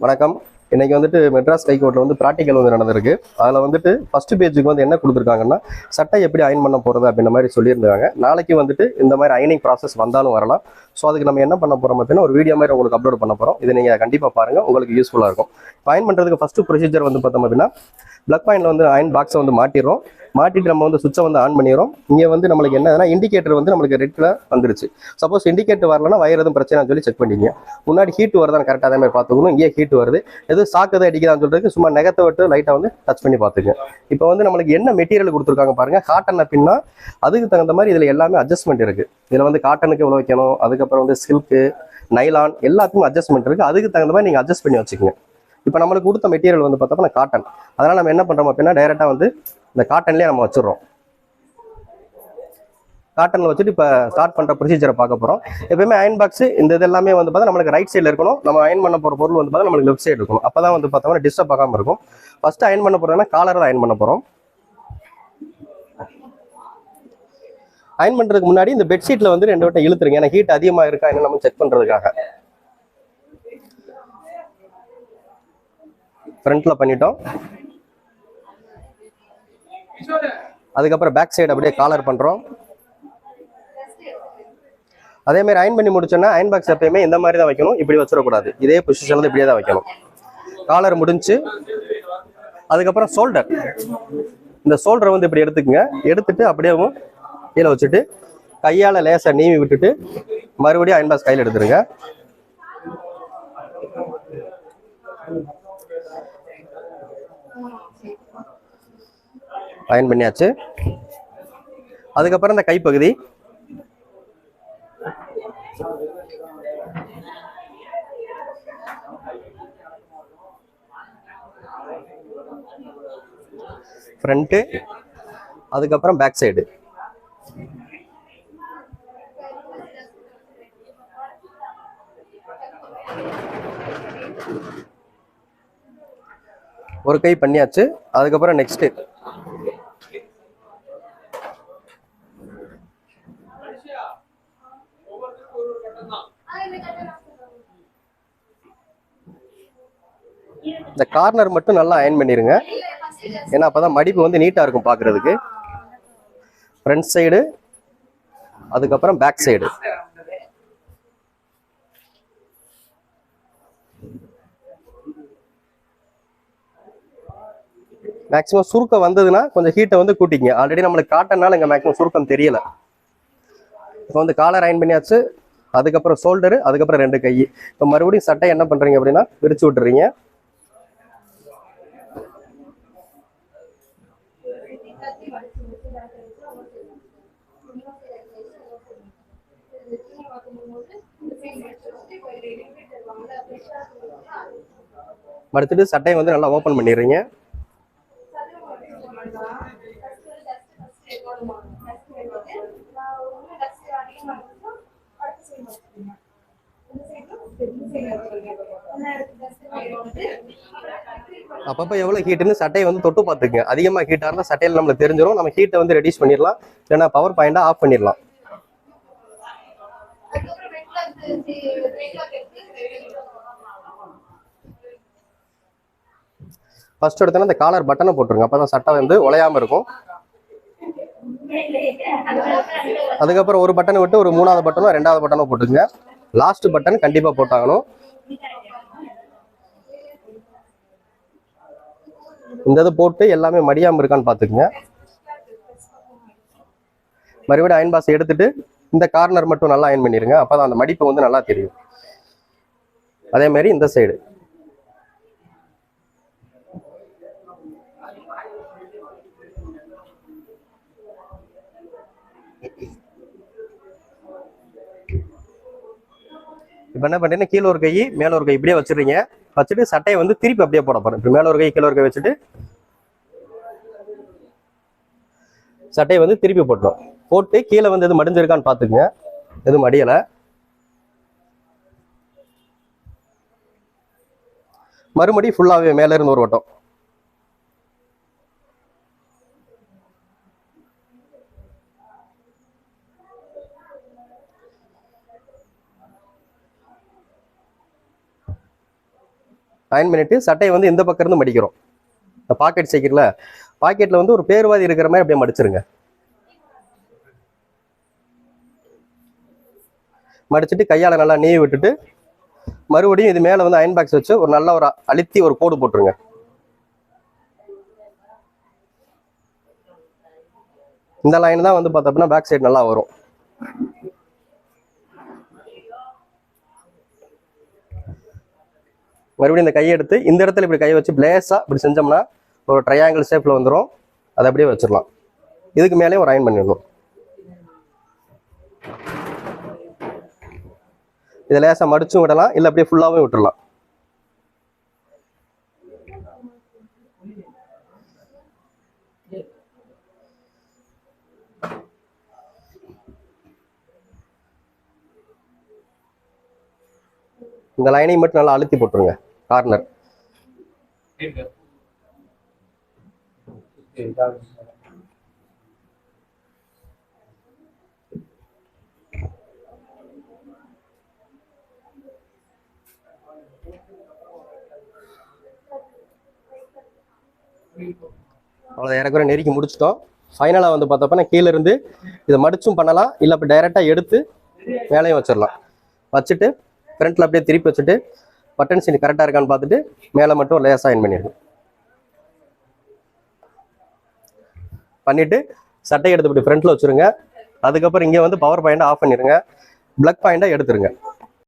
வணக்கம். இன்னைக்கு வந்துட்டு மெட்ராஸ் ஹைகோர்ட்ல வந்து ப்ராக்டிக்கல் வந்து நடந்திருக்கு. அதில் வந்துட்டு ஃபர்ஸ்ட் பேஜுக்கு வந்து என்ன கொடுத்துருக்காங்கன்னா, சட்டை எப்படி அயன் பண்ண போகிறது அப்படின்ற மாதிரி சொல்லியிருந்தாங்க. நாளைக்கு வந்துட்டு இந்த மாதிரி அயனிங் ப்ராசஸ் வந்தாலும் வரலாம். ஸோ அதுக்கு நம்ம என்ன பண்ண போகிறோம் அப்படின்னா, ஒரு வீடியோ மாதிரி உங்களுக்கு அப்லோட் பண்ண போகிறோம். இதை நீங்கள் கண்டிப்பாக பாருங்கள், உங்களுக்கு யூஸ்ஃபுல்லாக இருக்கும். அயன் பண்ணுறதுக்கு ஃபஸ்ட்டு ப்ரொசீஜர் வந்து பார்த்தோம் அப்படின்னா, ப்ளக் பாயிண்டில் வந்து அயன் பாக்ஸை வந்து மாட்டிடுறோம். மாட்டிட்டு நம்ம வந்து சுவிட்சை வந்து ஆன் பண்ணிடுறோம். இங்கே வந்து நம்மளுக்கு என்னன்னா, இண்டிகேட்டர் வந்து நம்மளுக்கு ரெட்டில் வந்துருச்சு. சப்போஸ் இண்டிகேட்டர் வரலன்னா வயர் எதுவும் பிரச்சனைன்னு சொல்லி செக் பண்ணிங்க. முன்னாடி ஹீட் வருதான்னு கரெக்டாக அதே மாதிரி பார்த்துக்கணும். இங்கே ஹீட் வருது, எது சாக்குதை அடிக்கிறான்னு சொல்றதுக்கு சும்மா நெகத்தை விட்டு லைட்டாக வந்து டச் பண்ணி பார்த்துங்க. இப்போ வந்து நம்மளுக்கு என்ன மெட்டீரியல் கொடுத்துருக்காங்க பாருங்க, காட்டன் அப்படின்னா அதுக்கு தகுந்த மாதிரி இதில் எல்லாமே அட்ஜஸ்ட்மெண்ட் இருக்கு. இதில் வந்து காட்டனுக்கு எவ்வளோ வைக்கணும், அதுக்கப்புறம் வந்து சில்க்கு, நைலான் எல்லாத்துக்கும் அட்ஜஸ்ட்மெண்ட் இருக்கு. அதுக்கு தகுந்த மாதிரி நீங்கள் அட்ஜஸ்ட் பண்ணி வச்சுக்கோங்க. இப்போ நம்மளுக்கு கொடுத்த மெட்டீரியல் வந்து பார்த்தோம்னா காட்டன். அதனால நம்ம என்ன பண்றோம் அப்படின்னா, டைரெக்டாக வந்து இந்த காட்டன்லேயே நம்ம வச்சிடறோம். காட்டனில் வச்சுட்டு இப்போ ஸ்டார்ட் பண்ணுற ப்ரொசீஜரை பார்க்க போகிறோம். எப்பயுமே அயன் பாக்ஸ் இந்த இது எல்லாமே வந்து பார்த்தா நம்மளுக்கு ரைட் சைடில் இருக்கணும். நம்ம அயன் பண்ண போகிற பொருள் வந்து பார்த்தா நம்மளுக்கு லெஃப்ட் சைடு இருக்கணும். அப்போ தான் வந்து பார்த்தோம்னா டிஸ்டர்ப் ஆகாமல் இருக்கும். ஃபர்ஸ்ட் அயன் பண்ண போகிறோம்னா காலர் அயன் பண்ண போகிறோம். அயன் பண்ணுறதுக்கு முன்னாடி இந்த பெட்ஷீட்டில் வந்து 2 வட்டம் இழுத்துருங்க. ஏன்னா ஹீட் அதிகமாக இருக்கா என்ன நம்ம செக் பண்ணுறதுக்காக. ஃப்ரண்ட்டில் பண்ணிட்டோம். அதுக்கப்புறம் பேக் சைடு அப்படியே காலர் பண்ணுறோம். அதே மாதிரி அயன் பண்ணி முடிச்சோன்னா அயன் பாக்ஸ் எப்பயுமே இந்த மாதிரி தான் வைக்கணும். இப்படி வச்சிடக்கூடாது. இதே பொசிஷன்ல இப்படியே தான் வைக்கணும். காலர் முடிஞ்சு அதுக்கப்புறம் ஷோல்டர், இந்த ஷோல்டரை வந்து இப்படி எடுத்துக்கங்க. எடுத்துட்டு அப்படியே கீழே வச்சுட்டு கையால லேசா நீவி விட்டுட்டு மறுபடியும் அயன் பாக்ஸ் கையில் எடுத்துருங்க. அயன் பண்ணியாச்சு. அதுக்கப்புறம் இந்த கைப்பகுதி ஃப்ரண்ட்டு, அதுக்கப்புறம் பேக் சைடு. ஒரு கை பண்ணியாச்சு. அதுக்கப்புறம் நெக்ஸ்ட் இந்த கார்னர் மட்டும் நல்லா அயன் பண்ணிருங்க. ஏன்னா அப்பதான் மடிப்பு வந்து நீட்டா இருக்கும் பாக்குறதுக்கு. ஃப்ரண்ட் சைடு, அதுக்கப்புறம் பேக் சைடு. மேக்ஸிமம் சுருக்கம் வந்ததுன்னா கொஞ்சம் ஹீட்டை வந்து கூட்டிங்க. ஆல்ரெடி நம்மளுக்கு காட்டனால இங்க மேக்ஸிமம் சுருக்கம் தெரியல. இப்போ வந்து காலர் அயன் பண்ணியாச்சு. அதுக்கப்புறம் ஷோல்டரு, அதுக்கப்புறம் 2 கை. இப்போ மறுபடியும் சட்டை என்ன பண்றீங்க அப்படின்னா விரிச்சு விட்டுறீங்க. மறுத்துட்டு சட்டையை வந்து நல்லா ஓப்பன் பண்ணிடுறீங்க. அப்பப்போ எவ்வளோ ஹீட்டுன்னு சட்டையை வந்து தொட்டு பார்த்துக்குங்க. அதிகமாக ஹீட்டாக இருந்தால் சட்டையில் நம்மளுக்கு தெரிஞ்சிடும். நம்ம ஹீட்டை வந்து ரெடியூஸ் பண்ணிடலாம், இல்லைன்னா பவர் பாயிண்டா ஆஃப் பண்ணிடலாம். ஃபர்ஸ்ட் எடுத்தோன்னா இந்த காலர் பட்டனை போட்டுருங்க. அப்பதான் சட்டை வந்து உடையாம இருக்கும். அதுக்கப்புறம் ஒரு பட்டன் விட்டு ஒரு 3வது பட்டனோ 2வது பட்டனோ போட்டுங்க. லாஸ்ட் பட்டன் கண்டிப்பா போட்டாகணும். இந்த இது போட்டு எல்லாமே மடியாம இருக்கான்னு பாத்துக்குங்க. மறுபடியும் அயன் பாக்ஸ் எடுத்துட்டு இந்த கார்னர் மட்டும் நல்லா அயன் பண்ணிருங்க. அப்பதான் அந்த மடிப்பு வந்து நல்லா தெரியும். அதே மாதிரி இந்த சைடு. இப்போ என்ன பண்றீங்கன்னா கீழே ஒரு கை மேல ஒரு கை இப்படியே வச்சிருக்கீங்க. வச்சுட்டு சட்டையை வந்து திருப்பி அப்படியே போட போறேன். இப்போ மேல ஒரு கை கீழே ஒரு கை வச்சுட்டு சட்டையை வந்து திருப்பி போட்டோம். போட்டு கீழே வந்து எது மடிஞ்சிருக்கான்னு பாத்துக்குங்க. எதுவும் மடியலை. மறுபடி ஃபுல்லாவே மேல இருந்து ஒரு வட்டம். அயன் பண்ணிட்டு சட்டையை வந்து இந்த பக்கம் இருந்து மடிக்கிறோம். இந்த பாக்கெட் சேர்க்கல, பாக்கெட்ல வந்து ஒரு பேர்வாதி இருக்கிற மாதிரி அப்படியே மடிச்சிருங்க. மடிச்சுட்டு கையால நல்லா நீவி விட்டுட்டு மறுபடியும் இது மேல வந்து அயன் பாக்ஸ் வச்சு ஒரு நல்ல ஒரு அழுத்தி ஒரு கோடு போட்டுருங்க. இந்த லைன் தான் வந்து பார்த்தோம்னா பேக் சைடு நல்லா வரும். மறுபடியும் இந்த கையை எடுத்து இந்த இடத்துல இப்படி கையை வச்சு பிளேஸா இப்படி செஞ்சோம்னா ஒரு ட்ரையாங்கிள் ஷேப்ல வந்துடும். அதை அப்படியே வச்சிடலாம். இதுக்கு மேலே ஒரு அயன் பண்ணிடணும். இதை லேசா மடிச்சும் விடலாம், இல்லை அப்படியே ஃபுல்லாகவும் விட்டுடலாம். இந்த லைனை மட்டும் நல்லா அழுத்தி போட்டுருங்க கார்னர். அவ்வளோ ஏறக்குறை நெருக்கி முடிச்சிட்டோம். ஃபைனலாக வந்து பார்த்தப்ப கீழே இருந்து இதை மடிச்சும் பண்ணலாம், இல்லை அப்போ டைரெக்டாக எடுத்து மேலேயும் வச்சிடலாம். வச்சுட்டு ஃப்ரண்ட்டில் அப்படியே திருப்பி வச்சுட்டு பட்டன் சீனி கரெக்டாக இருக்கான்னு பார்த்துட்டு மேலே மட்டும் லேசாக அயன் பண்ணிடுங்க. பண்ணிவிட்டு சட்டை எடுத்து இப்படி ஃப்ரண்ட்டில் வச்சுருங்க. அதுக்கப்புறம் இங்கே வந்து பவர் பாயிண்ட்டை ஆஃப் பண்ணிடுங்க, ப்ளக் பாயிண்ட்டை எடுத்துருங்க.